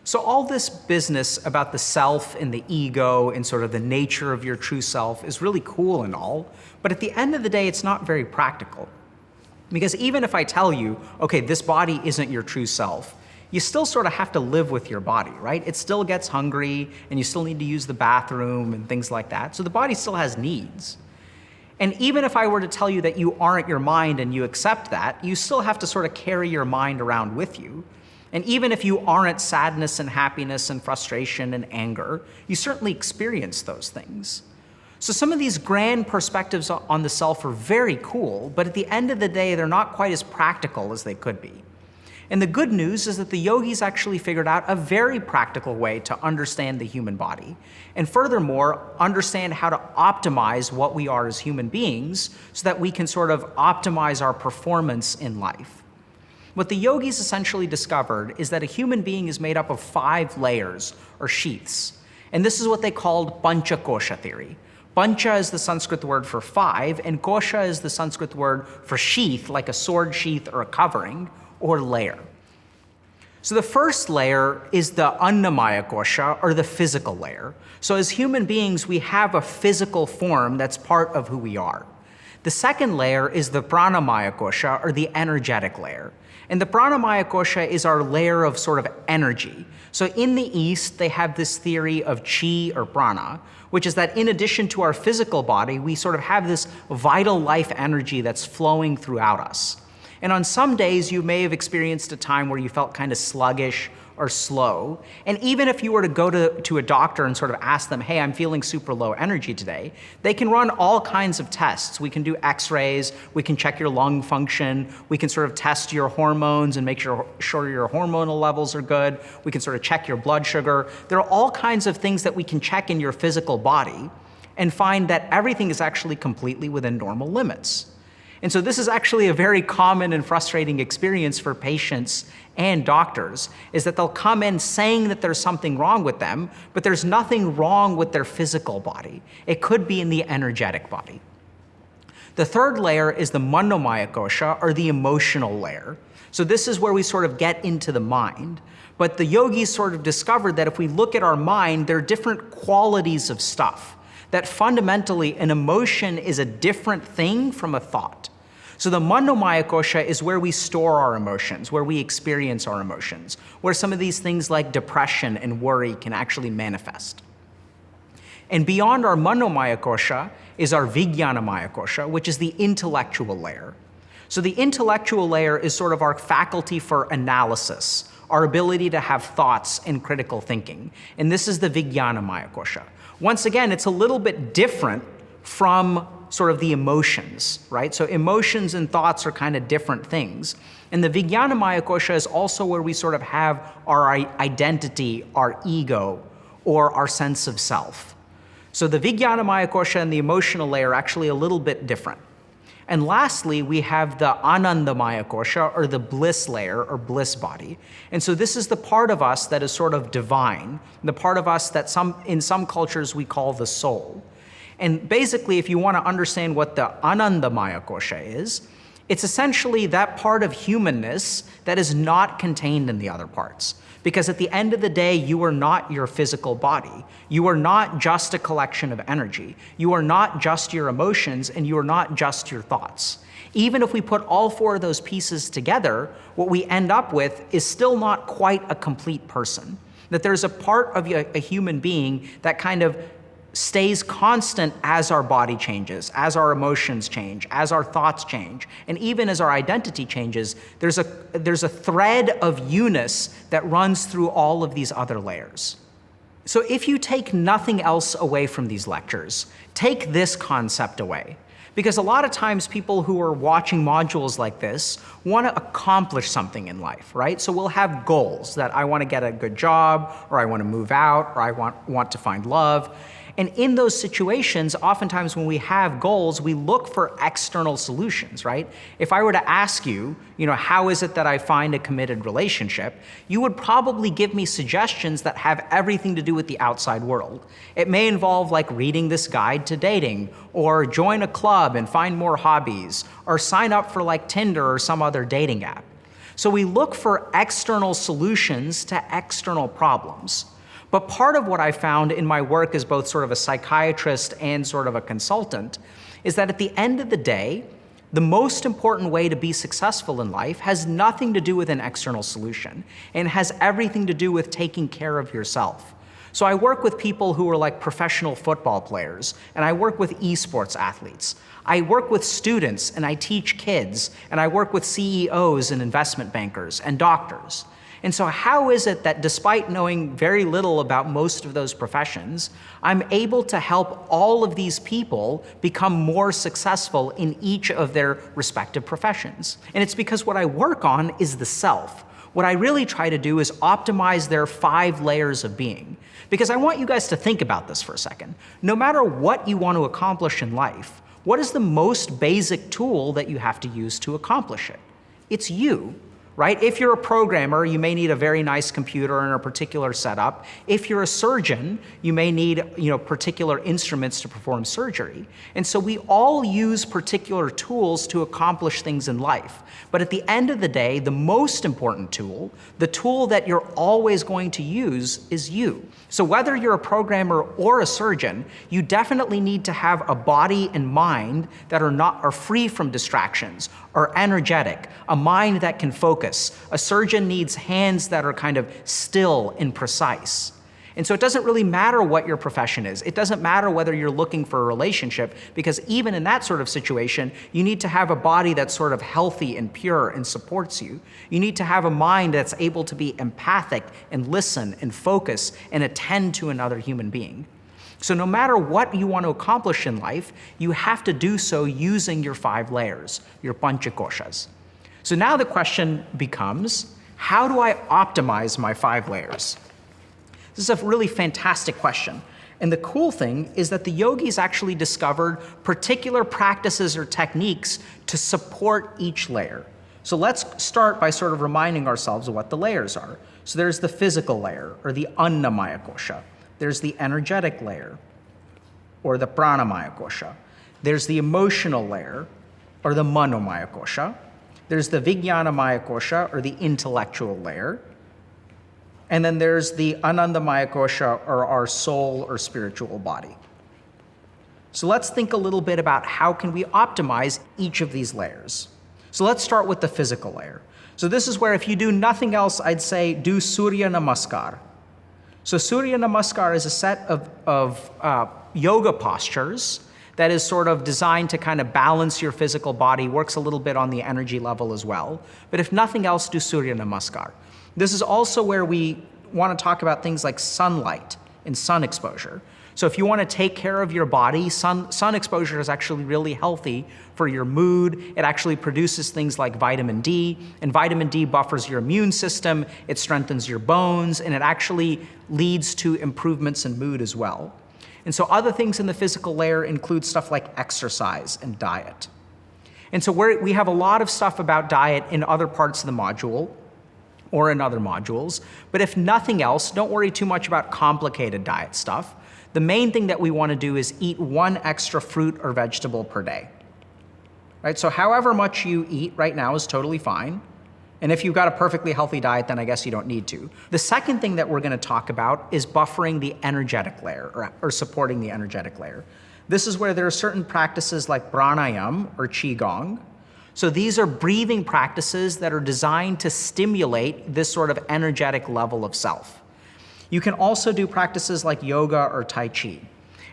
So all this business about the self and the ego and sort of the nature of your true self is really cool and all, but at the end of the day, it's not very practical. Because even if I tell you, okay, this body isn't your true self, you still sort of have to live with your body, right? It still gets hungry and you still need to use the bathroom and things like that. So the body still has needs. And even if I were to tell you that you aren't your mind and you accept that, you still have to sort of carry your mind around with you. And even if you aren't sadness and happiness and frustration and anger, you certainly experience those things. So some of these grand perspectives on the self are very cool, but at the end of the day, they're not quite as practical as they could be. And the good news is that the yogis actually figured out a very practical way to understand the human body. And furthermore, understand how to optimize what we are as human beings so that we can sort of optimize our performance in life. What the yogis essentially discovered is that a human being is made up of 5 layers, or sheaths. And this is what they called Panchakosha Theory. Pancha is the Sanskrit word for 5, and kosha is the Sanskrit word for sheath, like a sword sheath or a covering, or layer. So the first layer is the Annamaya kosha, or the physical layer. So as human beings, we have a physical form that's part of who we are. The second layer is the Pranamaya kosha, or the energetic layer. And the Pranamaya kosha is our layer of sort of energy. So in the East, they have this theory of chi or prana, which is that in addition to our physical body, we sort of have this vital life energy that's flowing throughout us. And on some days, you may have experienced a time where you felt kind of sluggish or slow. And even if you were to go to a doctor and sort of ask them, hey, I'm feeling super low energy today, they can run all kinds of tests. We can do x-rays, we can check your lung function, we can sort of test your hormones and make sure your hormonal levels are good, we can sort of check your blood sugar. There are all kinds of things that we can check in your physical body and find that everything is actually completely within normal limits. And so this is actually a very common and frustrating experience for patients and doctors, is that they'll come in saying that there's something wrong with them, but there's nothing wrong with their physical body. It could be in the energetic body. The third layer is the Manomaya kosha, or the emotional layer. So this is where we sort of get into the mind. But the yogis sort of discovered that if we look at our mind, there are different qualities of stuff. That fundamentally an emotion is a different thing from a thought. So the Manomaya kosha is where we store our emotions, where we experience our emotions, where some of these things like depression and worry can actually manifest. And beyond our Manomaya kosha is our Vijnanamaya kosha, which is the intellectual layer. So the intellectual layer is sort of our faculty for analysis, our ability to have thoughts and critical thinking. And this is the Vijnanamaya kosha. Once again, it's a little bit different from sort of the emotions, right? So emotions and thoughts are kind of different things. And the Vijnanamaya kosha is also where we sort of have our identity, our ego, or our sense of self. So the Vijnanamaya kosha and the emotional layer are actually a little bit different. And lastly, we have the Anandamaya kosha, or the bliss layer, or bliss body. And so this is the part of us that is sort of divine, the part of us that in some cultures we call the soul. And basically, if you want to understand what the Anandamaya kosha is, it's essentially that part of humanness that is not contained in the other parts. Because at the end of the day, you are not your physical body. You are not just a collection of energy. You are not just your emotions, and you are not just your thoughts. Even if we put all 4 of those pieces together, what we end up with is still not quite a complete person. That there's a part of a human being that kind of stays constant as our body changes, as our emotions change, as our thoughts change, and even as our identity changes, there's a thread of you-ness that runs through all of these other layers. So if you take nothing else away from these lectures, take this concept away. Because a lot of times people who are watching modules like this want to accomplish something in life, right? So we'll have goals that I want to get a good job, or I want to move out, or I want to find love. And in those situations, oftentimes when we have goals, we look for external solutions, right? If I were to ask you, how is it that I find a committed relationship, you would probably give me suggestions that have everything to do with the outside world. It may involve like reading this guide to dating, or join a club and find more hobbies, or sign up for like Tinder or some other dating app. So we look for external solutions to external problems. But part of what I found in my work as both sort of a psychiatrist and sort of a consultant is that at the end of the day, the most important way to be successful in life has nothing to do with an external solution and has everything to do with taking care of yourself. So I work with people who are like professional football players, and I work with esports athletes. I work with students and I teach kids, and I work with CEOs and investment bankers and doctors. And so how is it that despite knowing very little about most of those professions, I'm able to help all of these people become more successful in each of their respective professions? And it's because what I work on is the self. What I really try to do is optimize their 5 layers of being. Because I want you guys to think about this for a second. No matter what you want to accomplish in life, what is the most basic tool that you have to use to accomplish it? It's you. Right? If you're a programmer, you may need a very nice computer and a particular setup. If you're a surgeon, you may need, particular instruments to perform surgery. And so we all use particular tools to accomplish things in life. But at the end of the day, the most important tool, the tool that you're always going to use, is you. So whether you're a programmer or a surgeon, you definitely need to have a body and mind that are free from distractions, are energetic, a mind that can focus. A surgeon needs hands that are kind of still and precise. And so it doesn't really matter what your profession is. It doesn't matter whether you're looking for a relationship, because even in that sort of situation, you need to have a body that's sort of healthy and pure and supports you. You need to have a mind that's able to be empathic and listen and focus and attend to another human being. So no matter what you want to accomplish in life, you have to do so using your 5 layers, your panchakoshas. So now the question becomes, how do I optimize my 5 layers? This is a really fantastic question. And the cool thing is that the yogis actually discovered particular practices or techniques to support each layer. So let's start by sort of reminding ourselves of what the layers are. So there's the physical layer, or the annamaya kosha. There's the energetic layer, or the pranamaya kosha. There's the emotional layer, or the manomaya kosha. There's the vijnanamaya kosha, or the intellectual layer. And then there's the anandamaya kosha, or our soul or spiritual body. So let's think a little bit about how can we optimize each of these layers. So let's start with the physical layer. So this is where if you do nothing else, I'd say do Surya Namaskar. So Surya Namaskar is a set of yoga postures that is sort of designed to kind of balance your physical body, works a little bit on the energy level as well. But if nothing else, do Surya Namaskar. This is also where we want to talk about things like sunlight and sun exposure. So if you want to take care of your body, sun exposure is actually really healthy for your mood. It actually produces things like vitamin D, and vitamin D buffers your immune system, it strengthens your bones, and it actually leads to improvements in mood as well. And so other things in the physical layer include stuff like exercise and diet. And so we have a lot of stuff about diet in other parts of the module, or in other modules. But if nothing else, don't worry too much about complicated diet stuff. The main thing that we want to do is eat 1 extra fruit or vegetable per day. Right? So however much you eat right now is totally fine. And if you've got a perfectly healthy diet, then I guess you don't need to. The second thing that we're going to talk about is buffering the energetic layer, or supporting the energetic layer. This is where there are certain practices like pranayam or qigong. So these are breathing practices that are designed to stimulate this sort of energetic level of self. You can also do practices like yoga or tai chi.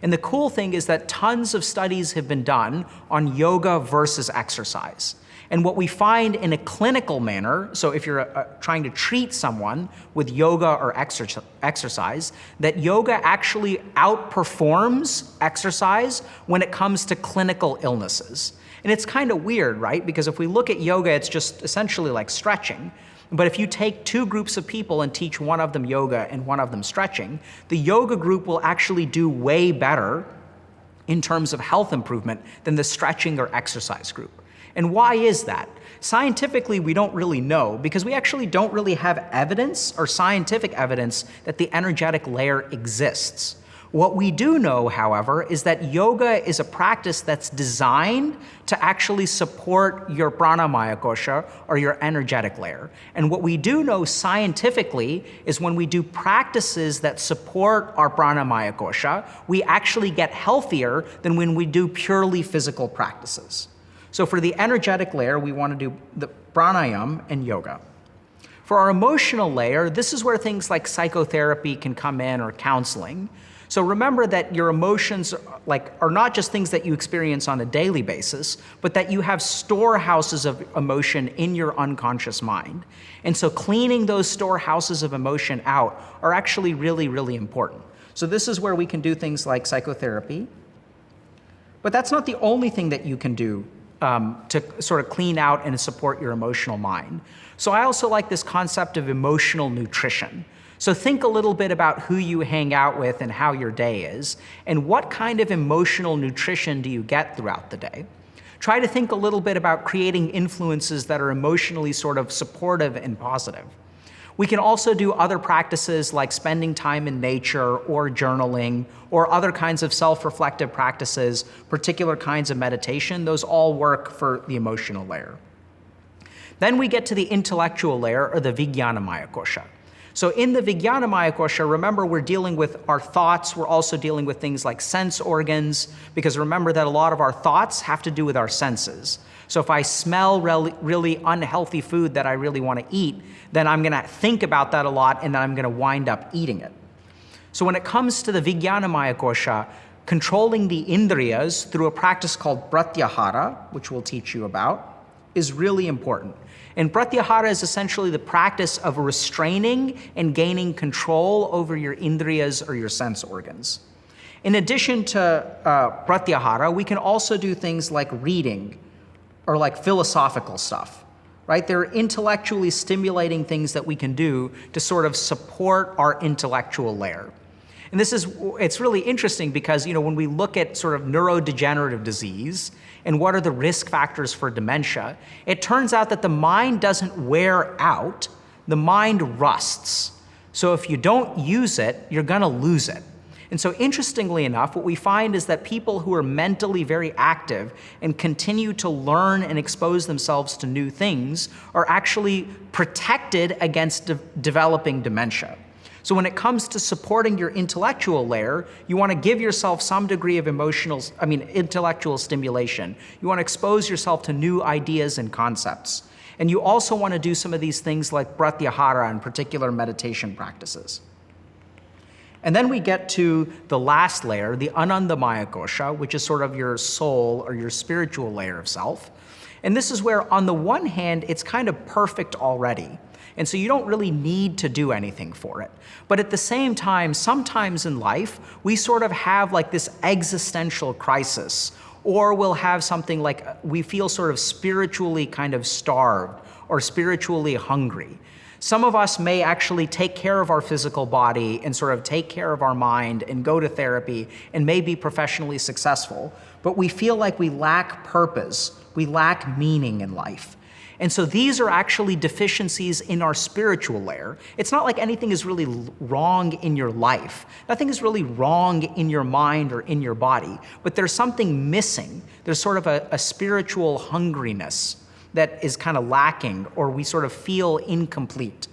And the cool thing is that tons of studies have been done on yoga versus exercise. And what we find in a clinical manner, so if you're trying to treat someone with yoga or exercise, that yoga actually outperforms exercise when it comes to clinical illnesses. And it's kind of weird, right? Because if we look at yoga, it's just essentially like stretching. But if you take 2 groups of people and teach one of them yoga and one of them stretching, the yoga group will actually do way better in terms of health improvement than the stretching or exercise group. And why is that? Scientifically, we don't really know, because we actually don't really have evidence or scientific evidence that the energetic layer exists. What we do know, however, is that yoga is a practice that's designed to actually support your pranamaya kosha, or your energetic layer. And what we do know scientifically is when we do practices that support our pranamaya kosha, we actually get healthier than when we do purely physical practices. So for the energetic layer, we want to do the pranayam and yoga. For our emotional layer, this is where things like psychotherapy can come in, or counseling. So remember that your emotions are not just things that you experience on a daily basis, but that you have storehouses of emotion in your unconscious mind. And so cleaning those storehouses of emotion out are actually really, really important. So this is where we can do things like psychotherapy. But that's not the only thing that you can do to sort of clean out and support your emotional mind. So I also like this concept of emotional nutrition. So think a little bit about who you hang out with and how your day is, and what kind of emotional nutrition do you get throughout the day. Try to think a little bit about creating influences that are emotionally sort of supportive and positive. We can also do other practices like spending time in nature, or journaling, or other kinds of self-reflective practices, particular kinds of meditation. Those all work for the emotional layer. Then we get to the intellectual layer, or the vijnanamaya kosha. So in the vijnanamaya kosha, remember, we're dealing with our thoughts. We're also dealing with things like sense organs, because remember that a lot of our thoughts have to do with our senses. So if I smell really unhealthy food that I really want to eat, then I'm going to think about that a lot, and then I'm going to wind up eating it. So when it comes to the vijnanamaya kosha, controlling the indriyas through a practice called pratyahara, which we'll teach you about, is really important. And pratyahara is essentially the practice of restraining and gaining control over your indriyas, or your sense organs. In addition to pratyahara, we can also do things like reading, or like philosophical stuff, right? There are intellectually stimulating things that we can do to sort of support our intellectual layer. And it's really interesting because, when we look at sort of neurodegenerative disease and what are the risk factors for dementia, it turns out that the mind doesn't wear out, the mind rusts. So if you don't use it, you're gonna lose it. And so interestingly enough, what we find is that people who are mentally very active and continue to learn and expose themselves to new things are actually protected against developing dementia. So when it comes to supporting your intellectual layer, you want to give yourself some degree of intellectual stimulation. You want to expose yourself to new ideas and concepts. And you also want to do some of these things like pratyahara and particular meditation practices. And then we get to the last layer, the anandamaya kosha, which is sort of your soul, or your spiritual layer of self. And this is where, on the one hand, it's kind of perfect already. And so you don't really need to do anything for it. But at the same time, sometimes in life, we sort of have like this existential crisis, or we'll have something like we feel sort of spiritually kind of starved, or spiritually hungry. Some of us may actually take care of our physical body and sort of take care of our mind and go to therapy and may be professionally successful, but we feel like we lack purpose, we lack meaning in life. And so these are actually deficiencies in our spiritual layer. It's not like anything is really wrong in your life. Nothing is really wrong in your mind or in your body, but there's something missing. There's sort of a spiritual hungriness that is kind of lacking, or we sort of feel incomplete.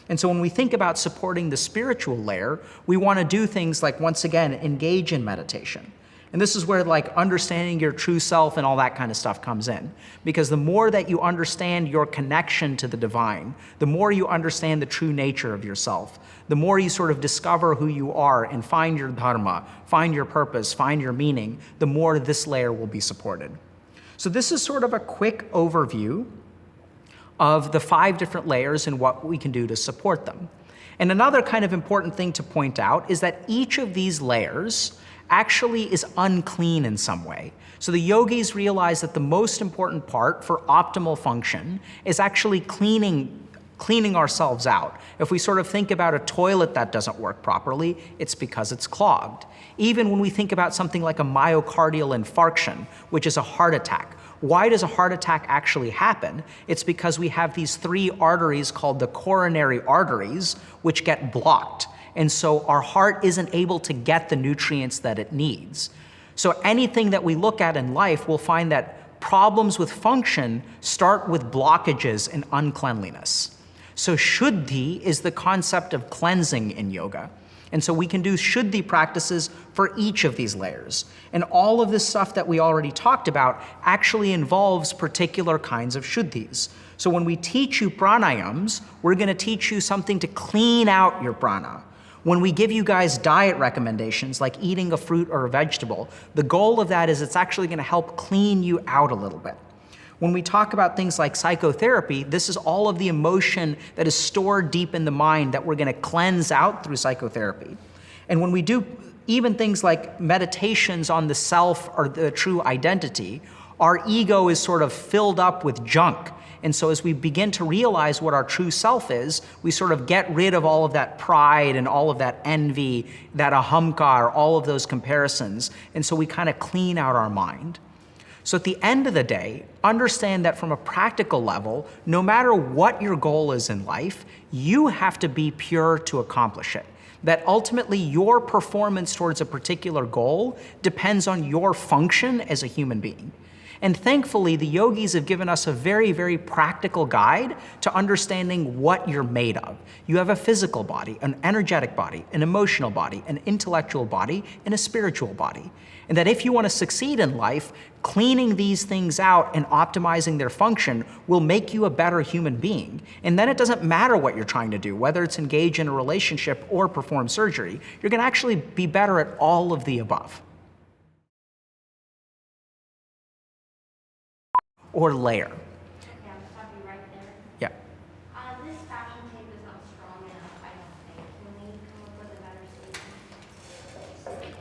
And so when we think about supporting the spiritual layer, we want to do things like, once again, engage in meditation. And this is where like understanding your true self and all that kind of stuff comes in. Because the more that you understand your connection to the divine, the more you understand the true nature of yourself, the more you sort of discover who you are and find your dharma, find your purpose, find your meaning, the more this layer will be supported. So this is sort of a quick overview of the 5 different layers and what we can do to support them. And another kind of important thing to point out is that each of these layers actually is unclean in some way. So the yogis realize that the most important part for optimal function is actually cleaning ourselves out. If we sort of think about a toilet that doesn't work properly, it's because it's clogged. Even when we think about something like a myocardial infarction, which is a heart attack, why does a heart attack actually happen? It's because we have these 3 arteries called the coronary arteries, which get blocked. and so our heart isn't able to get the nutrients that it needs. So anything that we look at in life, we'll find that problems with function start with blockages and uncleanliness. So shuddhi is the concept of cleansing in yoga. And so we can do shuddhi practices for each of these layers. And all of this stuff that we already talked about actually involves particular kinds of shuddhis. So when we teach you pranayams, we're going to teach you something to clean out your prana. When we give you guys diet recommendations like eating a fruit or a vegetable, the goal of that is it's actually going to help clean you out a little bit. When we talk about things like psychotherapy, this is all of the emotion that is stored deep in the mind that we're going to cleanse out through psychotherapy. And when we do even things like meditations on the self or the true identity, our ego is sort of filled up with junk. And so as we begin to realize what our true self is, we sort of get rid of all of that pride and all of that envy, that ahamkar, all of those comparisons. And so we kind of clean out our mind. So at the end of the day, understand that from a practical level, no matter what your goal is in life, you have to be pure to accomplish it. That ultimately your performance towards a particular goal depends on your function as a human being. And thankfully, the yogis have given us a very, very practical guide to understanding what you're made of. You have a physical body, an energetic body, an emotional body, an intellectual body, and a spiritual body. And that if you want to succeed in life, cleaning these things out and optimizing their function will make you a better human being. And then it doesn't matter what you're trying to do, whether it's engage in a relationship or perform surgery, you're going to actually be better at all of the above. Or layer. Okay, I'll stop you right there. Yeah. This fashion tape is not strong enough, I don't think. Can we come up with a better solution?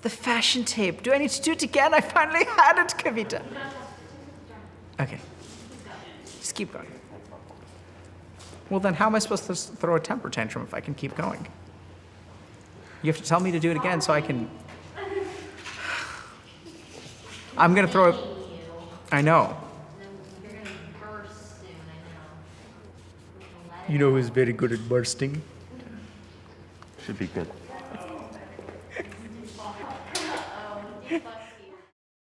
The fashion tape. Do I need to do it again? I finally had it, Kavita. Okay. Just keep going. Well, then how am I supposed to throw a temper tantrum if I can keep going? You have to tell me to do it again so I can... I'm going to throw it... I know. You're going to burst soon, I know. You know who's very good at bursting? Should be good. Oh,